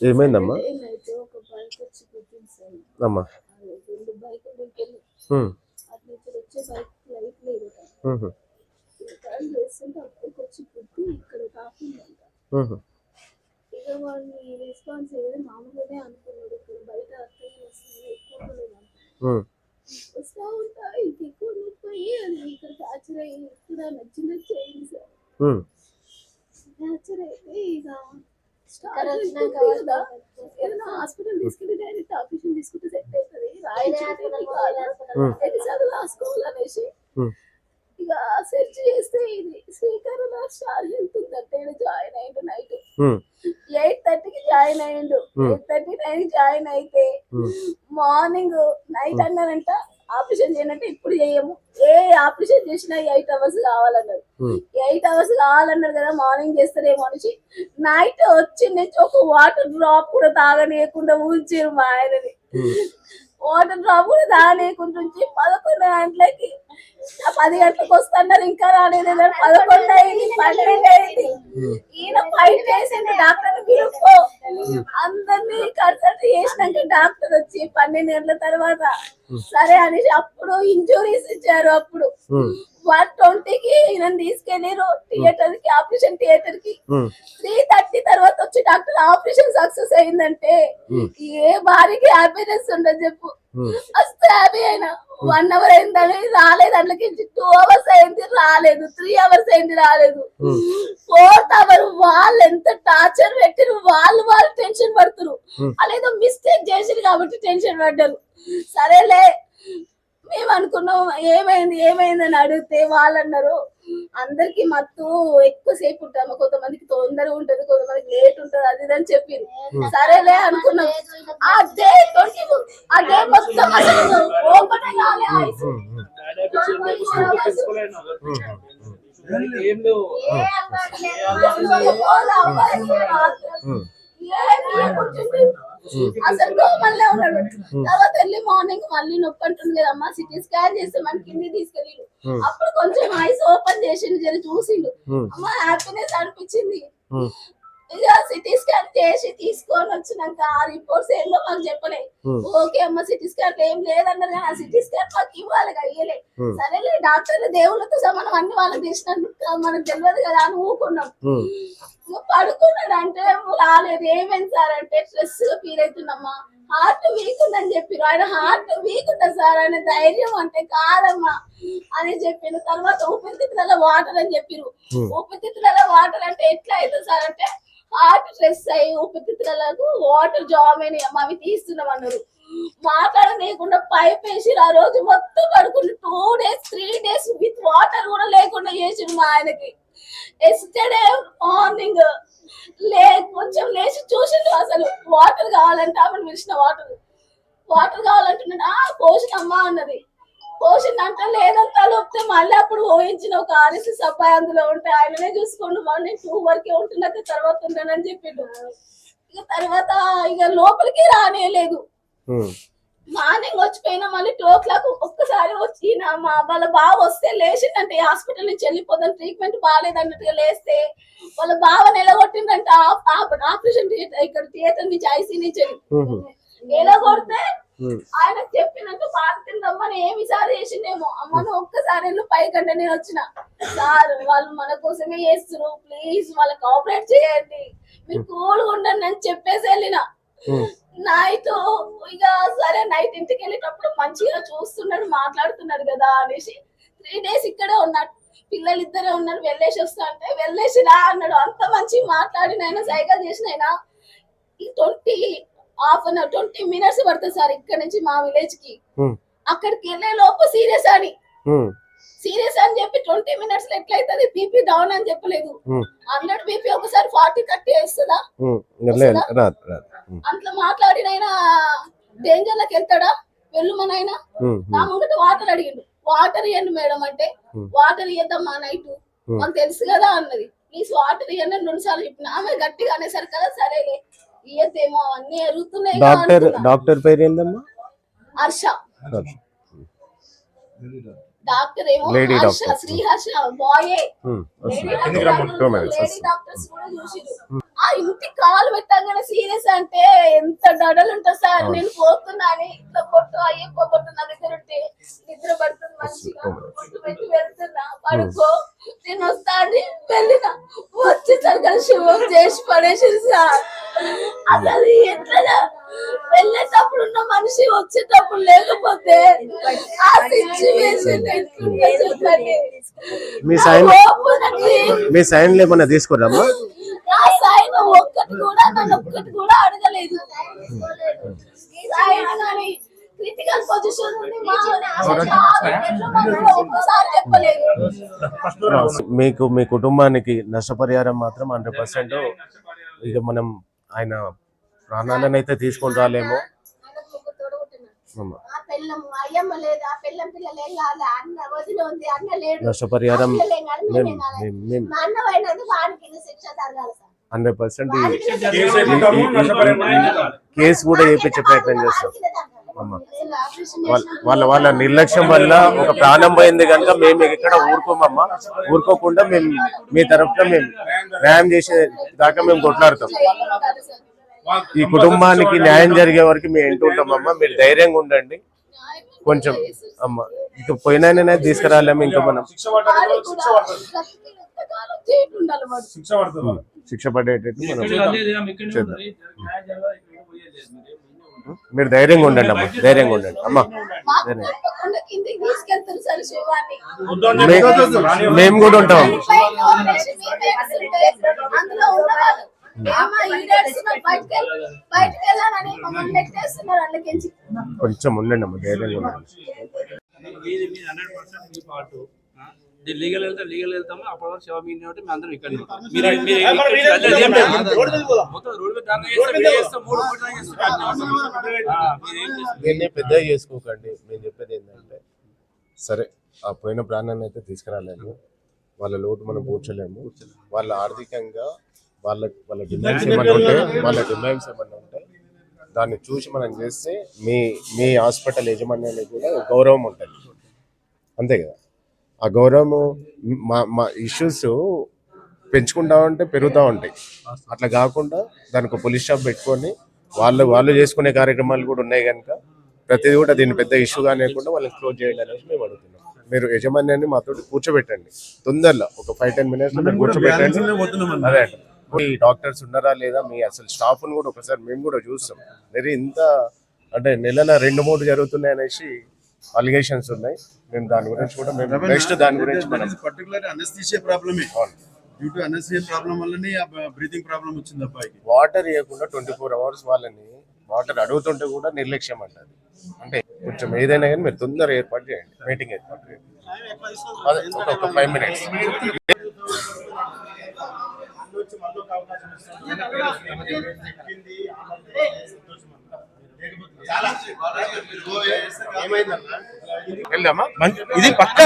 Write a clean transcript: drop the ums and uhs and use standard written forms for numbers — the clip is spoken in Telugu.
ఏమైందమ్మా? అమ్మా. ఇక వాడిని రెస్పాన్స్ అయ్యేది మామూలుగానే అనుకున్నాడు. ఇక్కడ బయట వస్తా ఉంటా ఇంకెక్కువ నొప్పి అది ఇక్కడ ఫ్రాక్చర్ అయ్యి ఇక్కడ నచ్చినట్టు చేయండి సార్. ఫ్రాక్చర్ అయితే ఇక ఏదైనా హాస్పిటల్ తీసుకెళ్ళి డైరెక్ట్ ఆపరేషన్ తీసుకుంటే సెట్ అవుతుంది ఎన్నిసార్లు రాసుకోవాలనేసి ఇక సెర్చ్ చేస్తే ఇది శ్రీకరణ స్టార్ హెల్త్ ఉందంటే జాయిన్ అయ్యిండు నైట్ 8:30కి జాయిన్ అయ్యిండు. 8:39 జాయిన్ అయితే మార్నింగ్ నైట్ అన్నారంట ఆపరేషన్ చేయనంటే ఇప్పుడు చేయము, ఏ ఆపరేషన్ చేసినా 8 hours కావాలన్నారు. 8 hours కావాలన్నారు కదా, మార్నింగ్ చేస్తారేమో అనేసి నైట్ వచ్చి నుంచి ఒక వాటర్ డ్రాప్ కూడా తాగనీయకుండా ఉంచారు మా ఆయనని. వాటర్ డ్రాప్ కూడా తాగనీయకుండా 11 గంటలకి 10 గంటలకు వస్తున్నారు, ఇంకా రాలేదు. 11 అయింది, 12 అయింది. ఈయన ఫైట్ చేసింది డాక్టర్ పిలుపు అందరినీ కన్సల్ట్ చేసినాక డాక్టర్ వచ్చి 12 గంటల తర్వాత సరే అనేసి అప్పుడు ఇంజురీస్ ఇచ్చారు. అప్పుడు 120కి ఈయన తీసుకెళ్ళారు థియేటర్ కి, ఆపరేషన్ థియేటర్ కి. 3:30 తర్వాత వచ్చి డాక్టర్ ఆపరేషన్ సక్సెస్ అయిందంటే ఏ భారీకి హ్యాపీనెస్ ఉండదు చెప్పు. వస్తే హ్యాపీ అయినా 1 hour అయిందని రాలేదు, అందులోకి 2 hours అయింది రాలేదు, 3 hours అయింది రాలేదు. 4th hour వాళ్ళు ఎంత టార్చర్ పెట్టిరు, వాళ్ళు టెన్షన్ పడుతురు. అదేదో మిస్టేక్ చేసిరు కాబట్టి టెన్షన్ పడ్డారు. సరేలే మేము అనుకున్నాం ఏమైంది అని అడిగితే వాళ్ళు అన్నారు అందరికి మత్తు ఎక్కువసేపు ఉంటాము, కొంతమందికి తొందరగా ఉంటది, కొంతమందికి లేట్ ఉంటది, అది ఇది అని చెప్పారు. సరేలే అనుకున్నాం. అదే మొత్తం అసలు ఓపెన్ అసలు మళ్ళీ ఉన్నాడు. తర్వాత వెళ్ళి మార్నింగ్ మళ్ళీ నొప్పి అంటుంది కదమ్మా, సిటీ స్కాన్ చేస్తే మన కింది తీసుకెళ్ళి అప్పుడు కొంచెం ఐస్ ఓపెన్ చేసిండు, జర చూసిండు. అమ్మ హ్యాపీనెస్ అనిపించింది. ఇక సిటీ స్కాన్ చేసి తీసుకొని వచ్చినాక ఆ రిపోర్ట్స్ ఏందో మాకు చెప్పలే. ఓకే అమ్మ సిటీ స్కాన్ ఏం లేదన్నారు కానీ ఆ సిటీ స్కాన్ మాకు ఇవ్వాలి అయ్యలే. సరేలే డాక్టర్లు దేవుళ్ళతో సమానం అన్ని వాళ్ళకి తీసినందుకు మనకు తెలియదు కదా అని ఊకున్నాం. పడుకున్నాడు అంటే రాలేదు. ఏమైంది సార్ అంటే స్ట్రెస్ గా ఫీల్ అవుతున్నామ్మా, హార్ట్ వీక్ ఉందని చెప్పారు. ఆయన హార్ట్ వీక్ ఉందా సార్, ఆయన ధైర్యం అంటే కాదమ్మా అని చెప్పిన తర్వాత ఊపిరితిత్తులలో వాటర్ అని చెప్పారు. ఊపిరితిత్తులలో వాటర్ అంటే ఎట్లా అవుతుంది సార్ అంటే హార్ట్ స్ట్రెస్ అయ్యి ఊపిరితిత్తులకు వాటర్ జామ్ అయినాయి అమ్మ, అవి తీస్తున్నాం అన్నారు. మాట్లాడలేకుండా పైప్ వేసి ఆ రోజు మొత్తం పడుకుని 2 days 3 days విత్ వాటర్ కూడా లేకుండా చేసిండు మా ఆయనకి. ఎస్టర్డే మార్నింగ్ కొంచెం లేచి చూసిండు, అసలు వాటర్ కావాలంటే ఆమెను పిలిచిన వాటర్ కావాలంటున్నా పోషినమ్మా అన్నది. పోషిందంటే లేదంతా లోపితే మళ్ళీ అప్పుడు ఊహించిన ఒక RSS అబ్బాయి అందులో ఉంటే ఆయననే చూసుకోండి మార్నింగ్ 2 వరకే ఉంటున్నాక తర్వాత ఉంటానని చెప్పిండు. ఇక తర్వాత ఇక లోపలికి రానేలేదు. మార్నింగ్ వచ్చిపోయినా మళ్ళీ 2 o'clock ఒక్కసారి వచ్చి వాళ్ళ బావ వస్తే లేచిందంటే హాస్పిటల్ నుంచి వెళ్ళిపోదాం ట్రీట్మెంట్ బాగాలేదన్నట్టుగా లేస్తే వాళ్ళ బావ నిలగొట్టిందంటే ఆపరేషన్ థియేటర్ ఇక్కడ థియేటర్ నుంచి ఐసీ నుంచి నిలగొడితే ఆయనకు చెప్పినాక బాగుంటుందమ్మని ఏమి సార్ చేసిందేమో అమ్మను ఒక్కసారి పైకంటే నేను వచ్చిన సార్ వాళ్ళు మన కోసమే చేస్తున్నారు, ప్లీజ్ వాళ్ళకి ఆపరేట్ చేయండి, మీరు కూల్గా ఉండండి అని చెప్పేసి వెళ్ళిన. నైట్ ఇక సరే నైట్ ఇంటికి వెళ్ళేటప్పుడు మంచిగా చూస్తున్నాడు, మాట్లాడుతున్నాడు కదా అనేసి 3 days ఇక్కడే ఉన్నాడు. పిల్లలు ఇద్దరే ఉన్నారు, వెళ్ళేసి వస్తా అంటే వెళ్ళేసి రా అన్నాడు. అంత మంచి మాట్లాడినైనా సైకిల్ చేసినైనా 20 minutes పడుతుంది సార్ ఇక్కడ నుంచి మా విలేజ్ కి. అక్కడికి వెళ్ళే లోపు సీరియస్ అని చెప్పి 20 minutes లో ఎట్లయితుంది, బీపీ డౌన్ అని చెప్పలేదు. 100 బీపీ ఒకసారి 40-30 వేస్తుందా, అట్లా మాట్లాడినైనా డేంజర్ లకి వెళ్తాడా వెళ్ళుమనైనా. నా ముంగట వాటర్ అడిగిండు, వాటర్ ఇవ్వండి మేడం అంటే వాటర్ ఇవ్వద్దమ్మా నైట్ మాకు తెలుసు కదా అన్నది. ప్లీజ్ వాటర్ ఇవ్వండి 2 సార్లు చెప్పిన. ఆమె గట్టిగా అనేసరి కదా సరేలే ఇయ్యద్దేమో అన్ని ఎరుగుతున్నాయి. డాక్టర్ పేరు ఏందమ్మా? హర్ష. డాక్టర్ ఏమో హర్ష, శ్రీ హర్ష బాయే. లేడీ డాక్టర్స్ కూడా చూసిరు. ఆ ఇంటికి కాలు పెట్టగానే సీరియస్ అంటే ఎంత డడలు ఉంటుంది సార్. నేను పోతున్నా అని ఇట్లా పొట్టు అయ్యప్ప పొట్టు నా దగ్గర ఉంటే నిద్ర పడుతుంది మంచిగా పొట్టు పెట్టి వెళ్తున్నా పడుకో నేను వస్తా అని వెళ్ళిన వచ్చేసరికి శివం చేసి పడేసింది సార్. అసలు ఎట్లా వెళ్ళేటప్పుడు ఉన్న మనిషి వచ్చేటప్పుడు లేకపోతే ఆ సిచ్యువేషన్ ఎట్లుంటే చెప్పండి. మీ సైన్లు ఏమన్నా తీసుకురామ్మా? ఆ సైన్ ఒక్కటి కూడా నన్ను ఒక్కటి కూడా అడగలేదు. సైన్ కానీ క్రిటికల్ పొజిషన్ ఉంది ఒక్కసారి చెప్పలేదు. మీకు మీ కుటుంబానికి నష్టపరిహారం మాత్రం 100% ఇక మనం ఆయన ప్రాణాలను అయితే తీసుకొని రాలేమో. నష్టపరిహారం 100% కేసు కూడా చేయించే ప్రయత్నం చేస్తాం. వాళ్ళ నిర్లక్ష్యం వల్ల ఒక ప్రాణం పోయింది కనుక మేము ఇక్కడ ఊరుకోమమ్మా. ఊరుకోకుండా మేము మీ తరఫున మేము న్యాయం చేసే దాకా మేము కొట్లాడతాం. ఈ కుటుంబానికి న్యాయం జరిగే వరకు మేము ఎంటుంటామమ్మా. మీరు ధైర్యంగా ఉండండి కొంచెం అమ్మ. ఇక పోయినా తీసుకురాలేము. ఇంకా మనం శిక్ష పడేటట్టు మనం చేద్దాం. మీరు ధైర్యంగా ఉండండి అమ్మా. ధైర్యంగా ఉండండి అమ్మా. మేము కూడా ఉంటాం. కొంచెం ఉండండి అమ్మా. ధైర్యంగా ఉండండి. లీగల్ వెళ్తాము అప్పటి వరకు శివ మీద మేము అందరం ఇక్కడ దీన్ని పెద్దగా చేసుకోకండి. మేము చెప్పేది ఏంటంటే సరే ఆ పోయిన ప్రాణాన్ని అయితే తీసుకురాలేము. వాళ్ళ లోటు మనం కూర్చోలేము. వాళ్ళ ఆర్థికంగా వాళ్ళ డిమాండ్స్ ఏమన్నా ఉంటే దాన్ని చూసి మనం చేస్తే మీ హాస్పిటల్ యజమాన్యానికి కూడా గౌరవం ఉంటుంది. అంతే కదా. ఆ గౌరవం మా ఇష్యూస్ పెంచుకుంటా ఉంటే పెరుగుతూ ఉంటాయి. అట్లా కాకుండా దానికి పోలీస్ స్టాప్ పెట్టుకొని వాళ్ళు చేసుకునే కార్యక్రమాలు కూడా ఉన్నాయి కనుక ప్రతిదీ కూడా దీన్ని పెద్ద ఇష్యూగా లేకుండా వాళ్ళని క్లోజ్ చేయాలి అనేసి మేము అడుగుతున్నాం. మీరు యజమాన్యాన్ని మాతో కూర్చోబెట్టండి తొందరలో. ఒక 5-10 minutes కూర్చోబెట్టండి. అదే ఈ డాక్టర్స్ ఉన్నారా లేదా, మీ అసలు స్టాఫ్ను కూడా ఒకసారి మేము కూడా చూస్తాం. మీరు ఇంత అంటే నెలల 2-3 జరుగుతున్నాయి అనేసి అలిగేషన్స్ ఉన్నాయి. మేము దాని గురించి కూడా మేము నెక్స్ట్ దాని గురించి మనం పర్టికులర్ అనస్థీషియా ప్రాబ్లమే. డ్యూ టు అనస్థీషియా ప్రాబ్లం వల్లనే బ్రీతింగ్ ప్రాబ్లం వచ్చింది అబ్బాయికి. వాటర్ ఇవ్వకుండా 24 hours వాళ్ళని వాటర్ అడుగుతుంటే కూడా నిర్లక్ష్యం అంటారు. అంటే కొంచెం ఏదైనా కానీ మీరు తొందరగా ఏర్పాటు చేయండి. మీటింగ్ ఏర్పాటు చేయండి. అదే ఒక 5 minutes. వెళ్దామా? ఇది పక్కా